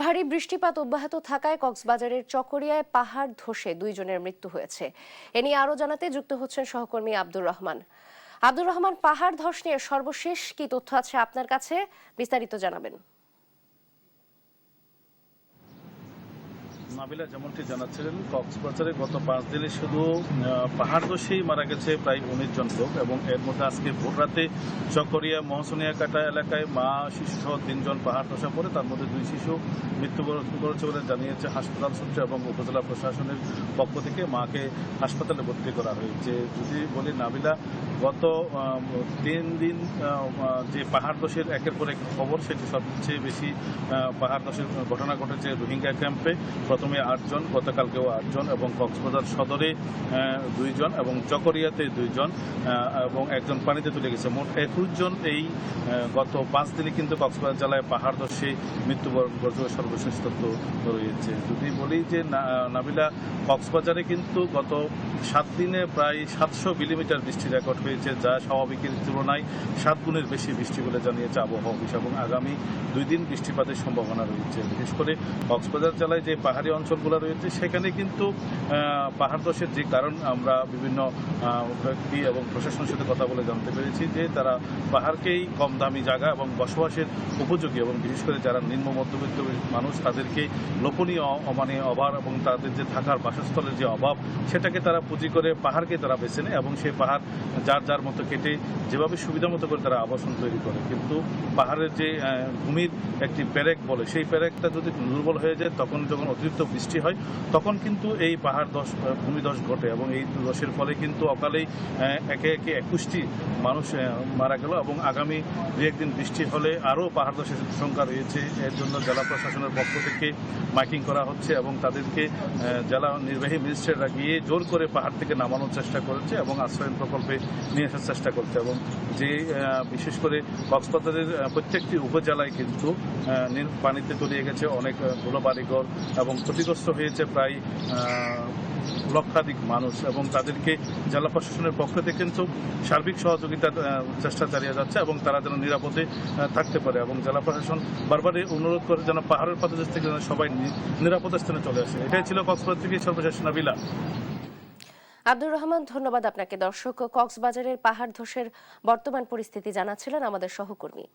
ভারী বৃষ্টিপাত অব্যাহত থাকায় কক্সবাজারের চকরিয়ায় পাহাড় ধসে 2 জনের মৃত্যু হয়েছে। এ নিয়ে আরো জানাতে যুক্ত হচ্ছেন সহকর্মী আব্দুর রহমান। আব্দুর রহমান, পাহাড় ধস নিয়ে সর্বশেষ কি তথ্য আছে আপনার কাছে, বিস্তারিত জানাবেন। নাবিলা যেমনটি জানাচ্ছিলেন, কক্সবাজারে গত 5 দিনে শুধু পাহাড় ধসেই মারা গেছে প্রায় 19 জন লোক, এবং এর মধ্যে আজকে ভোররাতে চকরিয়া মহসুনিয়া কাটা এলাকায় মা শিশু সহ 3 জন পাহাড় ধসা পড়ে, তার মধ্যে 2 শিশু মৃত্যুবরণ করেছে বলে জানিয়েছে হাসপাতাল সূত্র এবং উপজেলা প্রশাসনের পক্ষ থেকে। মাকে হাসপাতালে ভর্তি করা হয়েছে। যদি বলি নাবিলা, গত 3 দিন যে পাহাড় ধসের একের পর এক খবর, সেটি সবচেয়ে বেশি পাহাড় ধসের ঘটনা ঘটেছে রোহিঙ্গা ক্যাম্পে। প্রথমে 8 জন, গতকালকেও 8 জন, এবং কক্সবাজার সদরে 2 জন, এবং চকরিয়াতে 2 জন, এবং 1 জন পানিতে তুলে গেছে। মোট 21 জন এই গত 5 দিনে কিন্তু কক্সবাজার জেলায় পাহাড় ধসে মৃত্যুবরণ করেছে সর্বশেষ তথ্য রয়েছে। যদি বলি যে নাবিলা, কক্সবাজারে কিন্তু গত 7 দিনে প্রায় 700 মিলিমিটার বৃষ্টি রেকর্ড হয়েছে, যা স্বাভাবিকের তুলনায় 7 গুণের বেশি বৃষ্টি বলে জানিয়েছে আবহাওয়া অফিস, এবং আগামী 2 দিন বৃষ্টিপাতের সম্ভাবনা রয়েছে। বিশেষ করে কক্সবাজার জেলায় যে পাহাড়ি অঞ্চলগুলো রয়েছে, সেখানে কিন্তু পাহাড় ধসের যে কারণ আমরা বিভিন্ন ব্যক্তি এবং প্রশাসনের সাথে কথা বলে জানতে পেরেছি যে তারা পাহাড়কেই কম দামি জায়গা এবং বসবাসের উপযোগী, এবং বিশেষ করে যারা নিম্ন মধ্যবিত্ত মানুষ, তাদেরকে লোপনীয় অভাব এবং তাদের যে থাকার বাসস্থলের যে অভাব, সেটাকে তারা পুঁজি করে পাহাড়কে তারা বেছে নেয়, এবং সেই পাহাড় যার যার মতো কেটে যেভাবে সুবিধা মতো করে তারা আবাসন তৈরি করে। কিন্তু পাহাড়ের যে ভূমির একটি প্যারেক বলে, সেই প্যারেকটা যদি দুর্বল হয়ে যায়, তখন যখন অতিরিক্ত বৃষ্টি হয়, তখন কিন্তু এই পাহাড় ভূমিধস ঘটে, এবং এই ধসের ফলে কিন্তু অকালেই একে একে 21টি মানুষ মারা গেল, এবং আগামী 2-1 দিন বৃষ্টি হলে আরও পাহাড় ধসের সংখ্যা রয়েছে। এর জন্য জেলা প্রশাসনের পক্ষ থেকে মাইকিং করা হচ্ছে, এবং তাদেরকে জেলা নির্বাহী ম্যাজিস্ট্রেটরা গিয়ে জোর করে পাহাড় থেকে নামানোর চেষ্টা করেছে এবং আশ্রয়ন প্রকল্পে নিয়ে আসার চেষ্টা করছে। এবং যে বিশেষ করে কক্সবাজারের প্রত্যেকটি উপজেলায় কিন্তু পানিতে তলিয়ে গেছে অনেকগুলো বাড়িঘর, এবং ক্ষতিগ্রস্ত হয়েছে প্রায় লক্ষাধিক মানুষ, এবং তাদেরকে জেলা প্রশাসনের পক্ষ থেকে কিন্তু সার্বিক সহযোগিতার চেষ্টা চালিয়ে যাচ্ছে, এবং তারা যেন নিরাপদে থাকতে পারে। এবং জেলা প্রশাসন বারবারই অনুরোধ করে যেন পাহাড়ের পাদদেশ থেকে যেন সবাই নিরাপদ স্থানে চলে আসে। এটাই ছিল কক্সবাজার থেকে সর্বশেষ। নাবিলা। আব্দুর রহমান, ধন্যবাদ আপনাকে। দর্শক, কক্সবাজারের পাহাড় ধসের বর্তমান পরিস্থিতি জানাচ্ছিলেন আমাদের সহকর্মী।